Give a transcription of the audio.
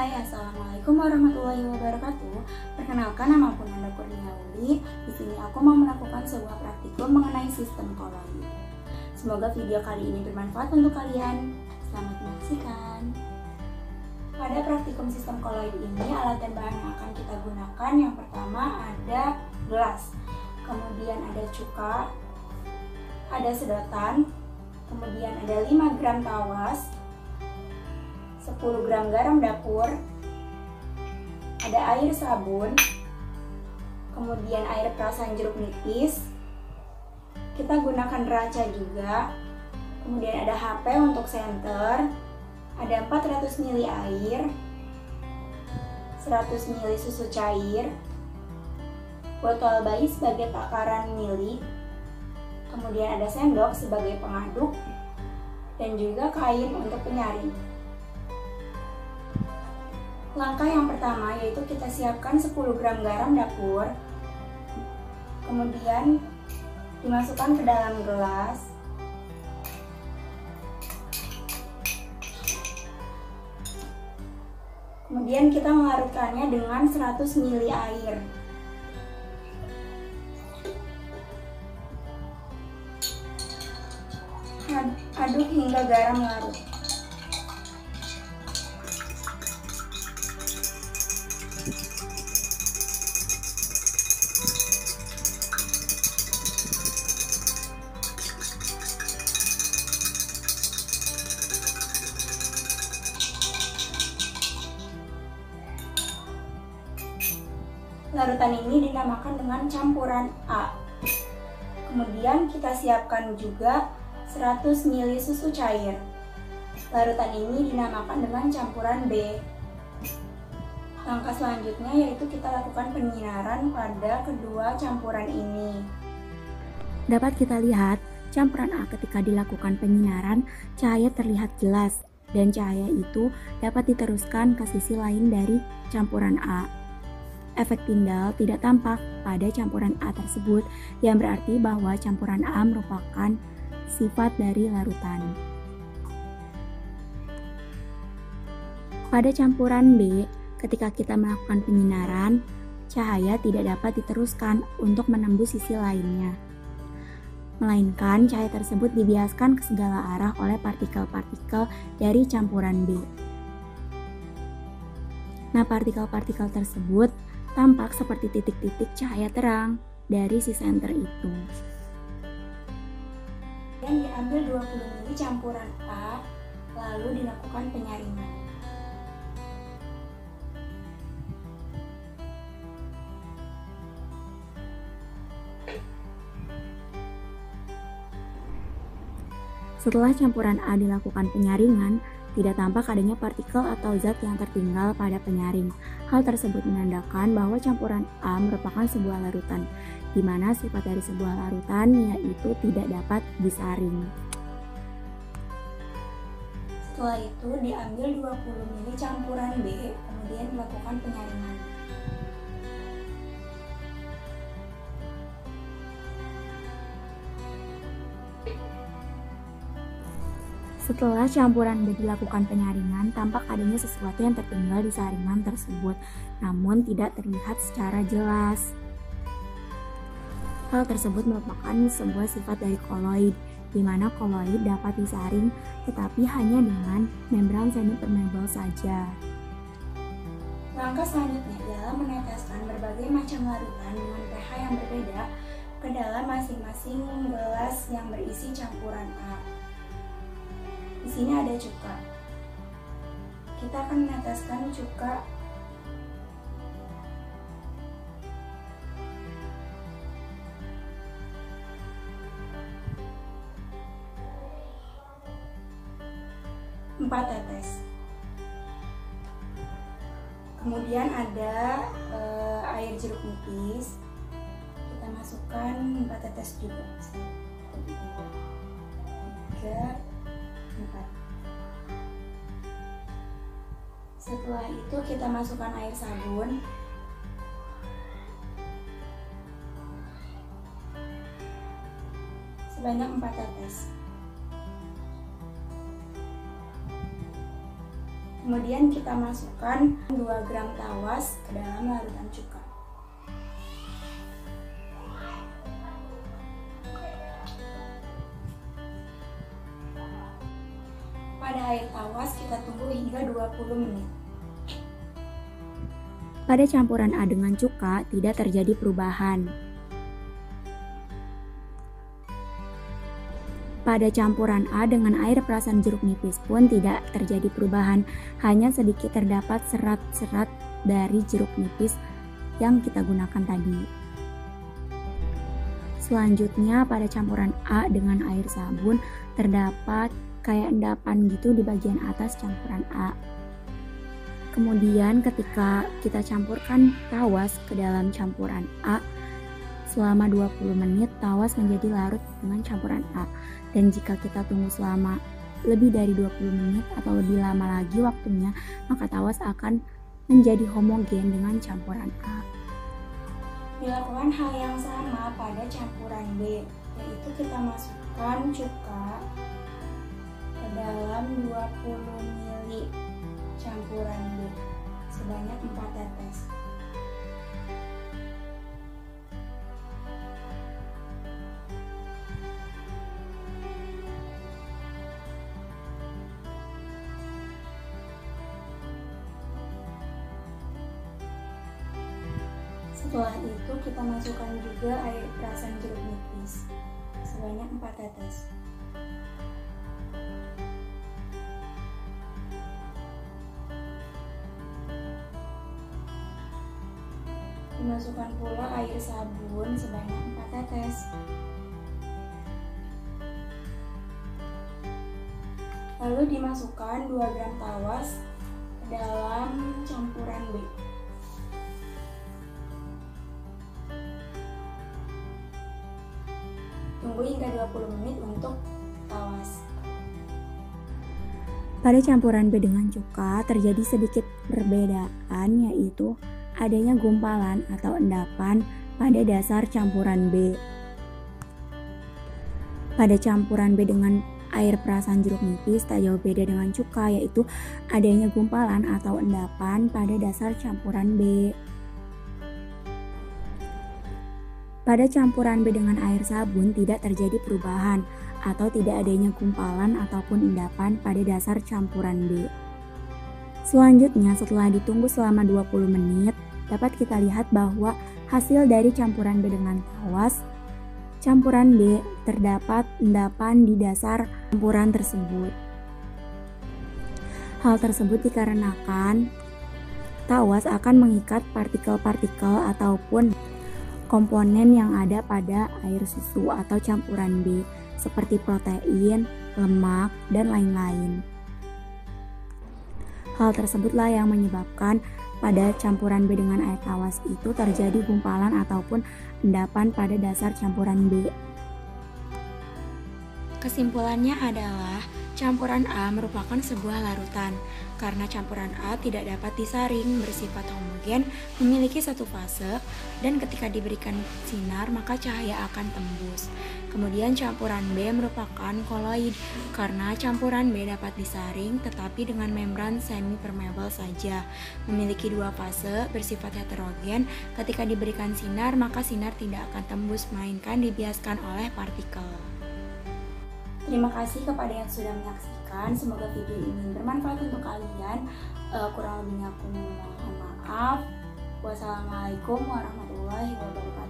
Hai, Assalamualaikum warahmatullahi wabarakatuh. Perkenalkan, nama aku Nanda Kurniauli. Di sini aku mau melakukan sebuah praktikum mengenai sistem koloid. Semoga video kali ini bermanfaat untuk kalian. Selamat menyaksikan. Pada praktikum sistem koloid ini, alat dan bahan yang akan kita gunakan yang pertama ada gelas, kemudian ada cuka, ada sedotan, kemudian ada 5 gram tawas, 10 gram garam dapur, ada air sabun, kemudian air perasan jeruk nipis, kita gunakan raca juga, kemudian ada HP untuk senter, ada 400 ml air, 100 ml susu cair, botol bayi sebagai takaran mili, kemudian ada sendok sebagai pengaduk, dan juga kain untuk penyaring. Langkah yang pertama yaitu kita siapkan 10 gram garam dapur, kemudian dimasukkan ke dalam gelas, kemudian kita melarutkannya dengan 100 ml air. Aduk hingga garam larut. Larutan ini dinamakan dengan campuran A. Kemudian kita siapkan juga 100 ml susu cair. Larutan ini dinamakan dengan campuran B. Langkah selanjutnya yaitu kita lakukan penyinaran pada kedua campuran ini. Dapat kita lihat, campuran A ketika dilakukan penyinaran, cahaya terlihat jelas dan cahaya itu dapat diteruskan ke sisi lain dari campuran A. Efek tindal tidak tampak pada campuran A tersebut, yang berarti bahwa campuran A merupakan sifat dari larutan. Pada campuran B, ketika kita melakukan penyinaran, cahaya tidak dapat diteruskan untuk menembus sisi lainnya, melainkan cahaya tersebut dibiaskan ke segala arah oleh partikel-partikel dari campuran B. Nah, partikel-partikel tersebut tampak seperti titik-titik cahaya terang dari si senter itu. Dan diambil 20 ml campuran A, lalu dilakukan penyaringan. Setelah campuran A dilakukan penyaringan, tidak tampak adanya partikel atau zat yang tertinggal pada penyaring. Hal tersebut menandakan bahwa campuran A merupakan sebuah larutan, di mana sifat dari sebuah larutan yaitu tidak dapat disaring. Setelah itu diambil 20 ml campuran B, kemudian dilakukan penyaringan. Setelah campuran B dilakukan penyaringan, tampak adanya sesuatu yang tertinggal di saringan tersebut, namun tidak terlihat secara jelas. Hal tersebut merupakan sebuah sifat dari koloid, di mana koloid dapat disaring tetapi hanya dengan membran semi-permeable saja. Langkah selanjutnya ialah meneteskan berbagai macam larutan dengan pH yang berbeda ke dalam masing-masing gelas yang berisi campuran A. Di sini ada cuka. Kita akan meneteskan cuka empat tetes. Kemudian ada air jeruk nipis. Kita masukkan 4 tetes juga. 3, 4. Setelah itu kita masukkan air sabun, sebanyak 4 tetes. Kemudian kita masukkan 2 gram tawas ke dalam larutan cuka. Pada air tawas kita tunggu hingga 20 menit. Pada campuran A dengan cuka tidak terjadi perubahan. Pada campuran A dengan air perasan jeruk nipis pun tidak terjadi perubahan, hanya sedikit terdapat serat-serat dari jeruk nipis yang kita gunakan tadi. Selanjutnya pada campuran A dengan air sabun terdapat kayak endapan gitu di bagian atas campuran A. Kemudian ketika kita campurkan tawas ke dalam campuran A, selama 20 menit tawas menjadi larut dengan campuran A. Dan jika kita tunggu selama lebih dari 20 menit atau lebih lama lagi waktunya, maka tawas akan menjadi homogen dengan campuran A. Dilakukan hal yang sama pada campuran B, yaitu kita masukkan cuka ke dalam 20 ml campuran B sebanyak 4 tetes. Setelah itu kita masukkan juga air perasan jeruk nipis sebanyak 4 tetes. Dimasukkan pula air sabun sebanyak 4 tetes. Lalu dimasukkan 2 gram tawas ke dalam campuran B. Tunggu hingga 20 menit untuk tawas. Pada campuran B dengan cuka terjadi sedikit perbedaan, yaitu adanya gumpalan atau endapan pada dasar campuran B. Pada campuran B dengan air perasan jeruk nipis tak jauh beda dengan cuka, yaitu adanya gumpalan atau endapan pada dasar campuran B. Pada campuran B dengan air sabun tidak terjadi perubahan atau tidak adanya gumpalan ataupun endapan pada dasar campuran B. Selanjutnya, setelah ditunggu selama 20 menit, dapat kita lihat bahwa hasil dari campuran B dengan tawas, campuran B terdapat endapan di dasar campuran tersebut. Hal tersebut dikarenakan tawas akan mengikat partikel-partikel ataupun komponen yang ada pada air susu atau campuran B seperti protein, lemak, dan lain-lain. Hal tersebutlah yang menyebabkan pada campuran B dengan air tawas itu terjadi gumpalan ataupun endapan pada dasar campuran B. Kesimpulannya adalah campuran A merupakan sebuah larutan karena campuran A tidak dapat disaring, bersifat homogen, memiliki satu fase, dan ketika diberikan sinar maka cahaya akan tembus. Kemudian campuran B merupakan koloid karena campuran B dapat disaring tetapi dengan membran semi permeable saja, memiliki 2 fase, bersifat heterogen. Ketika diberikan sinar maka sinar tidak akan tembus melainkan dibiaskan oleh partikel. Terima kasih kepada yang sudah menyaksikan. Semoga video ini bermanfaat untuk kalian. Kurang lebihnya aku mohon maaf. Wassalamualaikum warahmatullahi wabarakatuh.